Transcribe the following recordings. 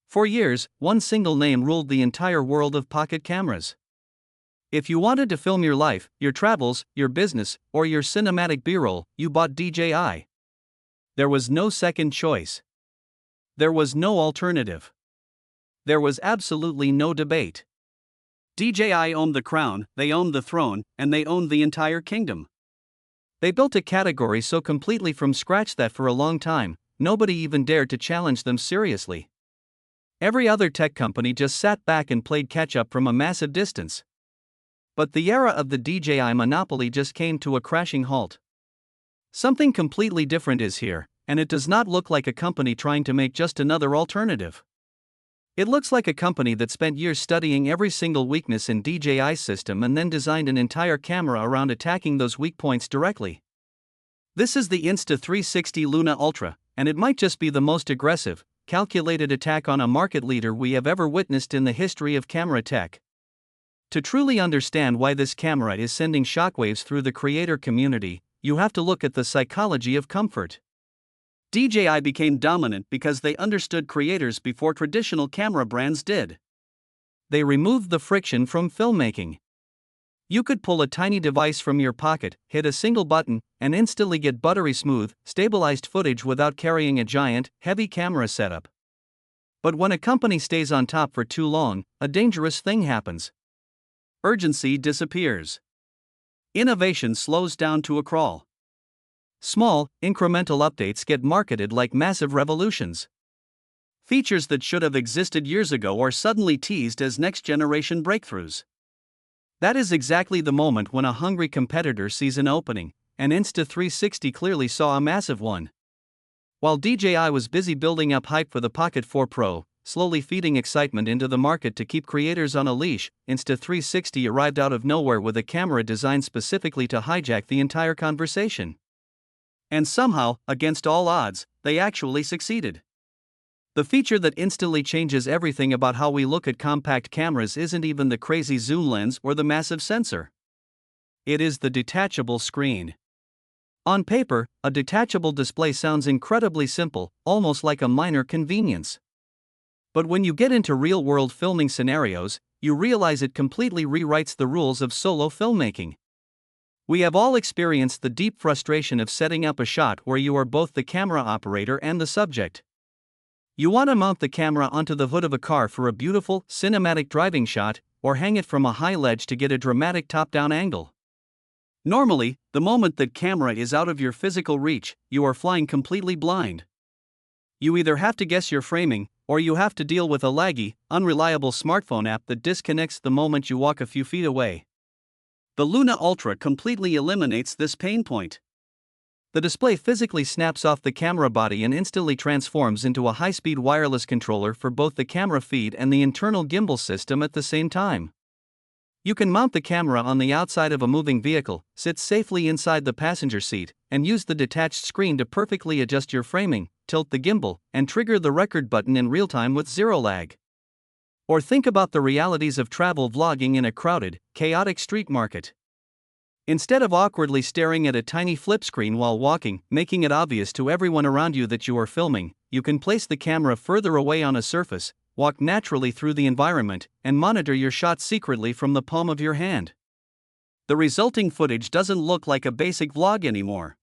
For years, one single name ruled the entire world of pocket cameras. If you wanted to film your life, your travels, your business, or your cinematic B-roll, you bought DJI. There was no second choice. There was no alternative. There was absolutely no debate. DJI owned the crown, they owned the throne, and they owned the entire kingdom. They built a category so completely from scratch that for a long time, nobody even dared to challenge them seriously. Every other tech company just sat back and played catch-up from a massive distance. But the era of the DJI monopoly just came to a crashing halt. Something completely different is here, and it does not look like a company trying to make just another alternative. It looks like a company that spent years studying every single weakness in DJI's system and then designed an entire camera around attacking those weak points directly. This is the Insta360 Luna Ultra, and it might just be the most aggressive, calculated attack on a market leader we have ever witnessed in the history of camera tech. To truly understand why this camera is sending shockwaves through the creator community, you have to look at the psychology of comfort. DJI became dominant because they understood creators before traditional camera brands did. They removed the friction from filmmaking. You could pull a tiny device from your pocket, hit a single button, and instantly get buttery smooth, stabilized footage without carrying a giant, heavy camera setup. But when a company stays on top for too long, a dangerous thing happens. Urgency disappears. Innovation slows down to a crawl. Small, incremental updates get marketed like massive revolutions. Features that should have existed years ago are suddenly teased as next-generation breakthroughs. That is exactly the moment when a hungry competitor sees an opening, and Insta360 clearly saw a massive one. While DJI was busy building up hype for the Pocket 4 Pro, slowly feeding excitement into the market to keep creators on a leash, Insta360 arrived out of nowhere with a camera designed specifically to hijack the entire conversation. And somehow, against all odds, they actually succeeded. The feature that instantly changes everything about how we look at compact cameras isn't even the crazy zoom lens or the massive sensor. It is the detachable screen. On paper, a detachable display sounds incredibly simple, almost like a minor convenience. But when you get into real-world filming scenarios, you realize it completely rewrites the rules of solo filmmaking. We have all experienced the deep frustration of setting up a shot where you are both the camera operator and the subject. You want to mount the camera onto the hood of a car for a beautiful, cinematic driving shot, or hang it from a high ledge to get a dramatic top-down angle. Normally, the moment that camera is out of your physical reach, you are flying completely blind. You either have to guess your framing, or you have to deal with a laggy, unreliable smartphone app that disconnects the moment you walk a few feet away. The Luna Ultra completely eliminates this pain point. The display physically snaps off the camera body and instantly transforms into a high-speed wireless controller for both the camera feed and the internal gimbal system at the same time. You can mount the camera on the outside of a moving vehicle, sit safely inside the passenger seat, and use the detached screen to perfectly adjust your framing, tilt the gimbal, and trigger the record button in real time with zero lag. Or think about the realities of travel vlogging in a crowded, chaotic street market. Instead of awkwardly staring at a tiny flip screen while walking, making it obvious to everyone around you that you are filming, you can place the camera further away on a surface, walk naturally through the environment, and monitor your shot secretly from the palm of your hand. The resulting footage doesn't look like a basic vlog anymore.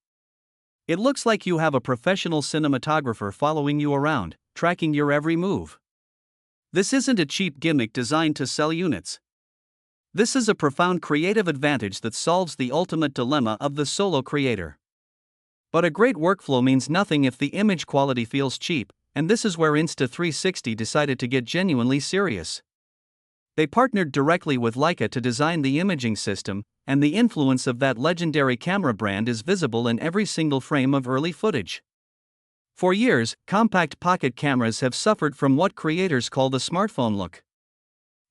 It looks like you have a professional cinematographer following you around, tracking your every move. This isn't a cheap gimmick designed to sell units. This is a profound creative advantage that solves the ultimate dilemma of the solo creator. But a great workflow means nothing if the image quality feels cheap, and this is where Insta360 decided to get genuinely serious. They partnered directly with Leica to design the imaging system, and the influence of that legendary camera brand is visible in every single frame of early footage. For years, compact pocket cameras have suffered from what creators call the smartphone look.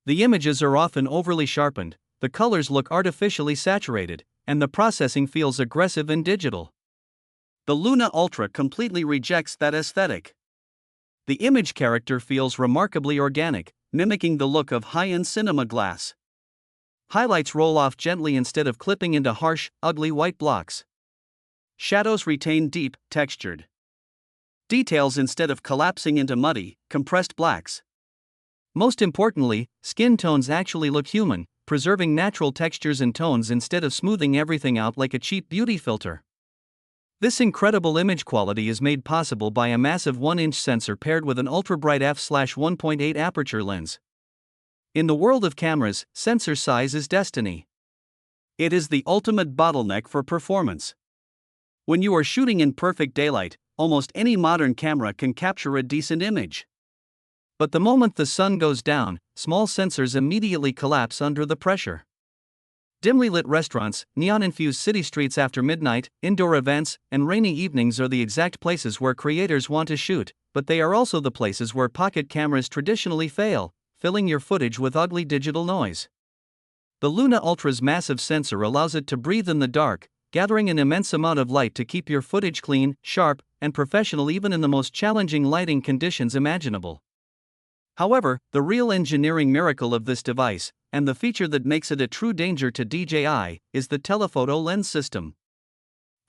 The images are often overly sharpened, the colors look artificially saturated, and the processing feels aggressive and digital. The Luna Ultra completely rejects that aesthetic. The image character feels remarkably organic, mimicking the look of high-end cinema glass. Highlights roll off gently instead of clipping into harsh, ugly white blocks. Shadows retain deep, textured details instead of collapsing into muddy, compressed blacks. Most importantly, skin tones actually look human, preserving natural textures and tones instead of smoothing everything out like a cheap beauty filter. This incredible image quality is made possible by a massive 1-inch sensor paired with an ultra-bright f/1.8 aperture lens. In the world of cameras, sensor size is destiny. It is the ultimate bottleneck for performance. When you are shooting in perfect daylight, almost any modern camera can capture a decent image. But the moment the sun goes down, small sensors immediately collapse under the pressure. Dimly lit restaurants, neon-infused city streets after midnight, indoor events, and rainy evenings are the exact places where creators want to shoot, but they are also the places where pocket cameras traditionally fail, filling your footage with ugly digital noise. The Luna Ultra's massive sensor allows it to breathe in the dark, gathering an immense amount of light to keep your footage clean, sharp, and professional even in the most challenging lighting conditions imaginable. However, the real engineering miracle of this device, and the feature that makes it a true danger to DJI, is the telephoto lens system.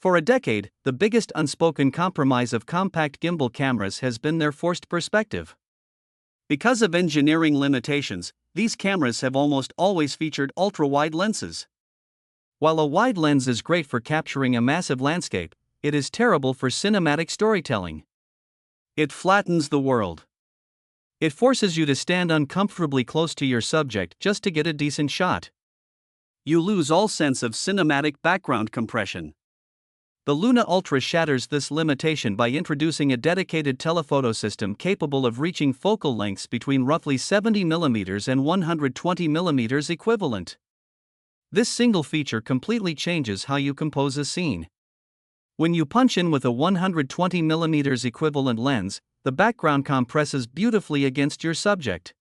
For a decade, the biggest unspoken compromise of compact gimbal cameras has been their forced perspective. Because of engineering limitations, these cameras have almost always featured ultra-wide lenses. While a wide lens is great for capturing a massive landscape, it is terrible for cinematic storytelling. It flattens the world. It forces you to stand uncomfortably close to your subject just to get a decent shot. You lose all sense of cinematic background compression. The Luna Ultra shatters this limitation by introducing a dedicated telephoto system capable of reaching focal lengths between roughly 70mm and 120mm equivalent. This single feature completely changes how you compose a scene. When you punch in with a 120mm equivalent lens, the background compresses beautifully against your subject.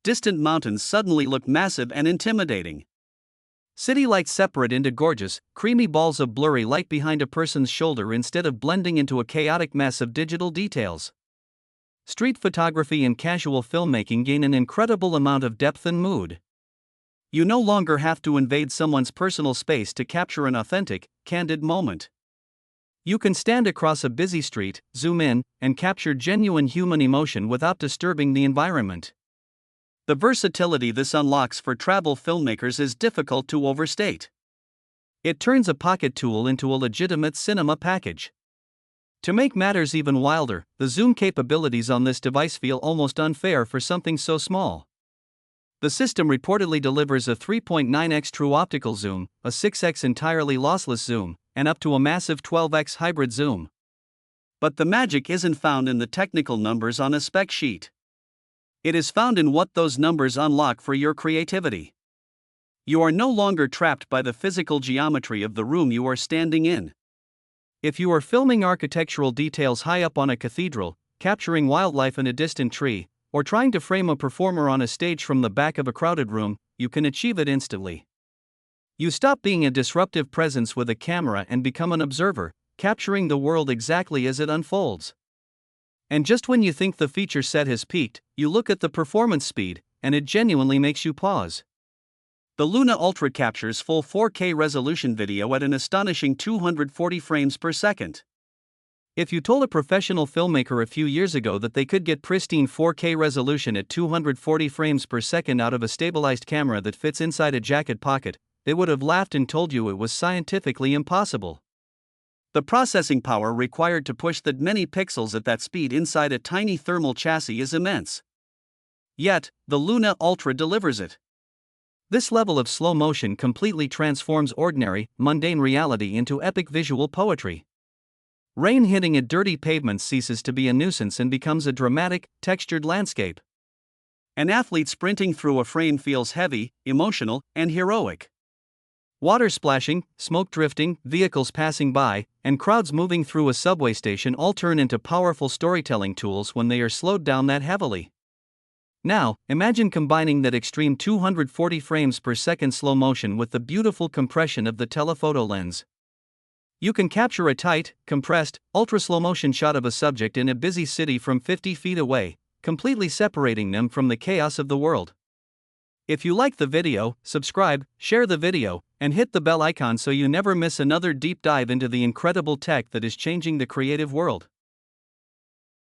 Distant mountains suddenly look massive and intimidating. City lights separate into gorgeous, creamy balls of blurry light behind a person's shoulder instead of blending into a chaotic mess of digital details. Street photography and casual filmmaking gain an incredible amount of depth and mood. You no longer have to invade someone's personal space to capture an authentic, candid moment. You can stand across a busy street, zoom in, and capture genuine human emotion without disturbing the environment. The versatility this unlocks for travel filmmakers is difficult to overstate. It turns a pocket tool into a legitimate cinema package. To make matters even wilder, the zoom capabilities on this device feel almost unfair for something so small. The system reportedly delivers a 3.9x true optical zoom, a 6x entirely lossless zoom, and up to a massive 12x hybrid zoom. But the magic isn't found in the technical numbers on a spec sheet. It is found in what those numbers unlock for your creativity. You are no longer trapped by the physical geometry of the room you are standing in. If you are filming architectural details high up on a cathedral, capturing wildlife in a distant tree, or trying to frame a performer on a stage from the back of a crowded room, you can achieve it instantly. You stop being a disruptive presence with a camera and become an observer, capturing the world exactly as it unfolds. And just when you think the feature set has peaked, you look at the performance speed, and it genuinely makes you pause. The Luna Ultra captures full 4K resolution video at an astonishing 240 frames per second. If you told a professional filmmaker a few years ago that they could get pristine 4K resolution at 240 frames per second out of a stabilized camera that fits inside a jacket pocket, they would have laughed and told you it was scientifically impossible. The processing power required to push that many pixels at that speed inside a tiny thermal chassis is immense. Yet, the Luna Ultra delivers it. This level of slow motion completely transforms ordinary, mundane reality into epic visual poetry. Rain hitting a dirty pavement ceases to be a nuisance and becomes a dramatic, textured landscape. An athlete sprinting through a frame feels heavy, emotional, and heroic. Water splashing, smoke drifting, vehicles passing by, and crowds moving through a subway station all turn into powerful storytelling tools when they are slowed down that heavily. Now, imagine combining that extreme 240 frames per second slow motion with the beautiful compression of the telephoto lens. You can capture a tight, compressed, ultra-slow motion shot of a subject in a busy city from 50 feet away, completely separating them from the chaos of the world. If you like the video, subscribe, share the video, and hit the bell icon so you never miss another deep dive into the incredible tech that is changing the creative world.